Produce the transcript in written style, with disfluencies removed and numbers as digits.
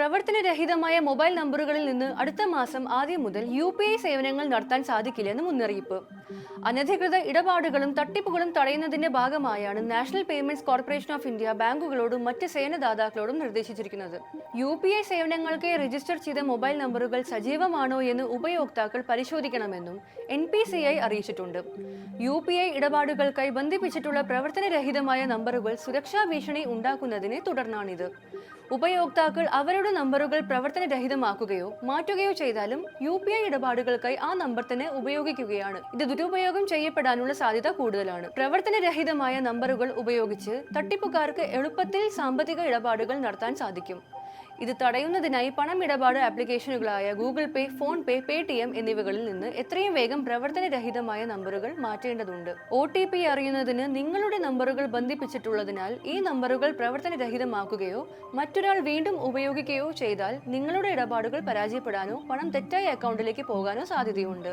പ്രവർത്തനരഹിതമായ മൊബൈൽ നമ്പറുകളിൽ നിന്ന് അടുത്ത മാസം ആദ്യം മുതൽ UPI സേവനങ്ങൾ നടത്താൻ സാധിക്കില്ലെന്ന് മുന്നറിയിപ്പ്. അനധികൃത ഇടപാടുകളും തട്ടിപ്പുകളും തടയുന്നതിന്റെ ഭാഗമായാണ് national payments corporation of India ബാങ്കുകളോടും മറ്റ് സേവനദാതാക്കളോടും നിർദ്ദേശിച്ചിരിക്കുന്നത്. UPI സേവനങ്ങൾക്ക് രജിസ്റ്റർ ചെയ്ത മൊബൈൽ നമ്പറുകൾ സജീവമാണോ എന്ന് ഉപയോക്താക്കൾ പരിശോധിക്കണമെന്നും NPCI അറിയിച്ചിട്ടുണ്ട്. UPI ഇടപാടുകൾക്കായി ബന്ധിപ്പിച്ചിട്ടുള്ള പ്രവർത്തനരഹിതമായ നമ്പറുകൾ സുരക്ഷാ ഭീഷണി ഉണ്ടാക്കുന്നതിനെ തുടർന്നാണിത്. ഉപയോക്താക്കൾ അവരുടെ നമ്പറുകൾ പ്രവർത്തനരഹിതമാക്കുകയോ മാറ്റുകയോ ചെയ്താലും UPI ഇടപാടുകൾക്കായി ആ നമ്പർ തന്നെ ഉപയോഗിക്കുകയാണ്. ഇത് ദുരുപയോഗം ചെയ്യപ്പെടാനുള്ള സാധ്യത കൂടുതലാണ്. പ്രവർത്തനരഹിതമായ നമ്പറുകൾ ഉപയോഗിച്ച് തട്ടിപ്പുകാർക്ക് എളുപ്പത്തിൽ സാമ്പത്തിക ഇടപാടുകൾ നടത്താൻ സാധിക്കും. ഇത് തടയുന്നതിനായി പണമിടപാട് ആപ്ലിക്കേഷനുകളായ ഗൂഗിൾ പേ, ഫോൺ പേ, പേടിഎം എന്നിവകളിൽ നിന്ന് എത്രയും വേഗം പ്രവർത്തനരഹിതമായ നമ്പറുകൾ മാറ്റേണ്ടതുണ്ട്. OTP അറിയുന്നതിന് നിങ്ങളുടെ നമ്പറുകൾ ബന്ധിപ്പിച്ചിട്ടുള്ളതിനാൽ ഈ നമ്പറുകൾ പ്രവർത്തനരഹിതമാക്കുകയോ മറ്റൊരാൾ വീണ്ടും ഉപയോഗിക്കുകയോ ചെയ്താൽ നിങ്ങളുടെ ഇടപാടുകൾ പരാജയപ്പെടാനോ പണം തെറ്റായ അക്കൗണ്ടിലേക്ക് പോകാനോ സാധ്യതയുണ്ട്.